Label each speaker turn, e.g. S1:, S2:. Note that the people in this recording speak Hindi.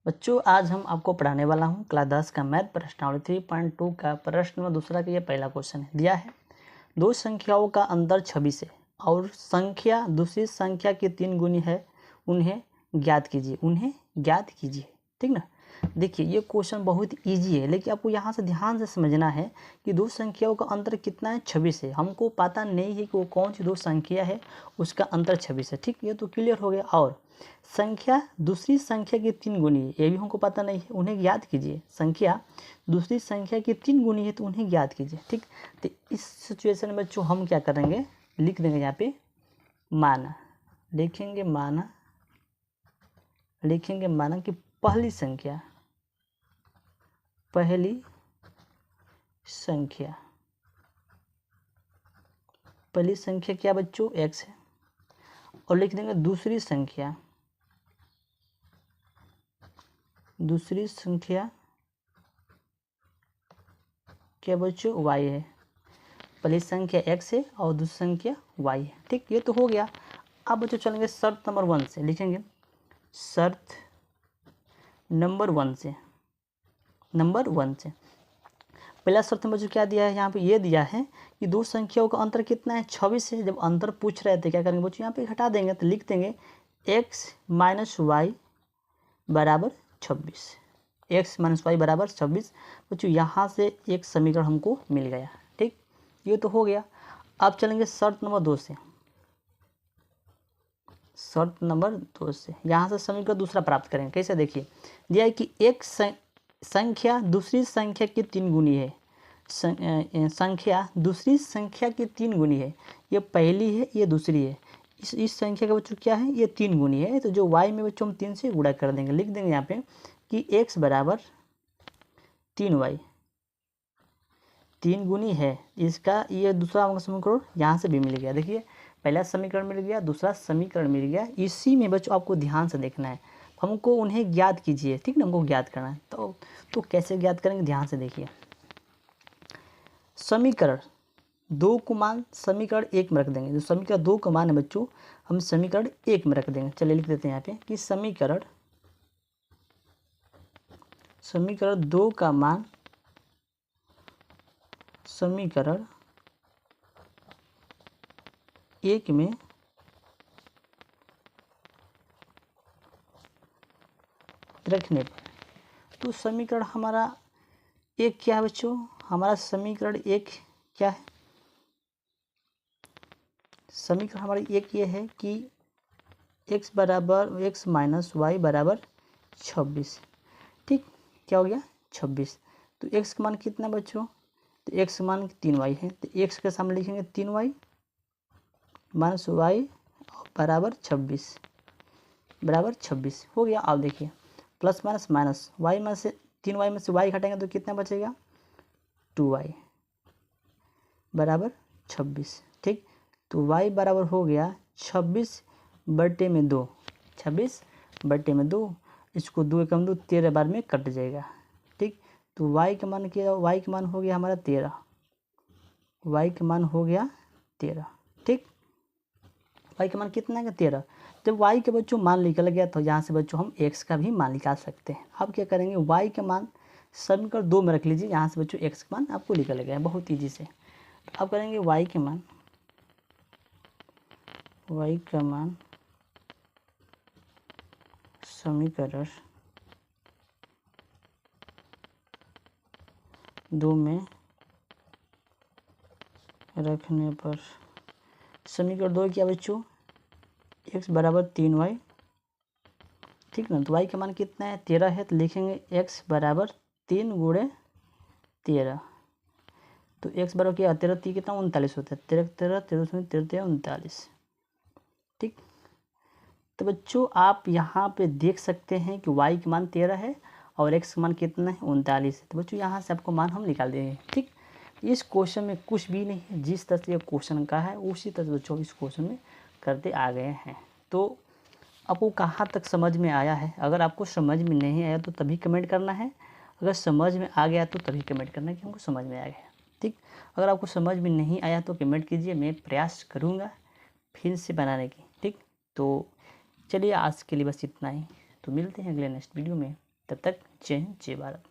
S1: बच्चों आज हम आपको पढ़ाने वाला हूँ क्लास 10 का मैथ प्रश्नावली 3.2 का प्रश्न नंबर दूसरा का ये पहला क्वेश्चन है। दिया है दो संख्याओं का अंतर 26 है और संख्या दूसरी संख्या की 3 गुनी है, उन्हें ज्ञात कीजिए। ठीक ना। देखिए ये क्वेश्चन बहुत इजी है, लेकिन आपको यहाँ से ध्यान से समझना है कि दो संख्याओं का अंतर कितना है, 26 है। हमको पता नहीं है कि वो कौन सी दो संख्या है, उसका अंतर 26 है। ठीक, ये तो क्लियर हो गया। और संख्या दूसरी संख्या की 3 गुनी है, ये भी हमको पता नहीं है, उन्हें ज्ञात कीजिए। संख्या दूसरी संख्या की 3 गुनी है तो उन्हें ज्ञात कीजिए। ठीक, तो इस सिचुएशन में बच्चों हम क्या करेंगे, लिख देंगे यहाँ पे माना, लिखेंगे माना कि पहली संख्या क्या बच्चों, x है। और लिख देंगे दूसरी संख्या क्या बच्चों, y है। पहली संख्या x है और दूसरी संख्या y है। ठीक, ये तो हो गया। अब बच्चों चलेंगे शर्त नंबर 1 से, लिखेंगे शर्त नंबर 1 से। पहला शर्त में बच्चों क्या दिया है, यहाँ पे ये दिया है कि दो संख्याओं का अंतर कितना है, 26 है। जब अंतर पूछ रहे थे क्या करेंगे बच्चों, यहाँ पे हटा देंगे तो लिख देंगे x माइनस वाई बराबर 26। x माइनस वाई बराबर 26 बच्चों, यहाँ से एक समीकरण हमको मिल गया। ठीक, ये तो हो गया। अब चलेंगे शर्त नंबर 2 से। यहाँ से समीकरण दूसरा प्राप्त करेंगे। कैसे, देखिए दिया है कि एक संख्या दूसरी संख्या की 3 गुनी है। संख्या दूसरी संख्या की 3 गुनी है, ये पहली है ये दूसरी है। इस संख्या का बच्चों क्या है, ये 3 गुनी है। तो जो y में बच्चों हम 3 से गुणा कर देंगे, लिख देंगे यहाँ पे कि x बराबर 3y, 3 गुनी है इसका। ये दूसरा हमको समीकरण यहाँ से भी मिल गया। देखिए पहला समीकरण मिल गया, दूसरा समीकरण मिल गया। इसी में बच्चों आपको ध्यान से देखना है, हमको उन्हें ज्ञात कीजिए। ठीक ना, हमको ज्ञात करना है। तो कैसे ज्ञात करेंगे, ध्यान से देखिए। समीकरण 2 को मान समीकरण 1 में रख देंगे। जो समीकरण 2 का मान है बच्चों, हम समीकरण 1 में रख देंगे। चलिए लिख देते हैं यहाँ पे कि समीकरण 2 का मान समीकरण 1 में रखने पर, तो समीकरण हमारा 1 क्या है बच्चों, हमारा समीकरण 1 क्या है, समीकरण हमारी 1 ये है कि x माइनस वाई बराबर 26। ठीक, क्या हो गया 26। तो x का मान कितना बच्चों, तो x का मान 3y है। तो x के सामने लिखेंगे 3y माइनस वाई बराबर 26 हो गया। अब देखिए प्लस माइनस माइनस, y में से 3y में से y घटाएंगे तो कितना बचेगा, 2y बराबर 26। ठीक, तो y बराबर हो गया 26/2। 26/2, इसको 2 एकम 2, 13 बार में कट जाएगा। ठीक, तो y का मान क्या, y का मान हो गया हमारा 13। ठीक, y का मान कितना है, 13। जब y के बच्चों मान निकल गया तो यहाँ से बच्चों हम x का भी मान निकाल सकते हैं। अब क्या करेंगे, y का मान समीकरण 2 में रख लीजिए। यहाँ से बच्चों x का मान आपको निकल गया बहुत ईजी से। अब करेंगे y का मान समीकरण 2 में रखने पर, समीकरण 2 क्या बच्चों, x बराबर 3y। ठीक ना, तो y का मान कितना है, 13 है। तो लिखेंगे x बराबर 3 गुणे 13। तो x बराबर क्या, 13 3 कितना 39 होता है, 13 39। ठीक, तो बच्चों आप यहाँ पे देख सकते हैं कि y का मान 13 है और x का मान कितना है, 39 है। तो बच्चों यहाँ से आपको मान हम निकाल देंगे। ठीक, इस क्वेश्चन में कुछ भी नहीं है, जिस तरह से ये क्वेश्चन का है उसी तरह से बच्चों इस क्वेश्चन में करते आ गए हैं। तो आपको कहाँ तक समझ में आया है, अगर आपको समझ में नहीं आया तो तभी कमेंट करना है, अगर समझ में आ गया तो तभी कमेंट करना है कि हमको समझ में आ गया। ठीक, अगर आपको समझ में नहीं आया तो कमेंट कीजिए, मैं प्रयास करूँगा फिर से बनाने की। ठीक, तो चलिए आज के लिए बस इतना ही। तो मिलते हैं अगले नेक्स्ट वीडियो में। तब तक जय हिंद जय भारत।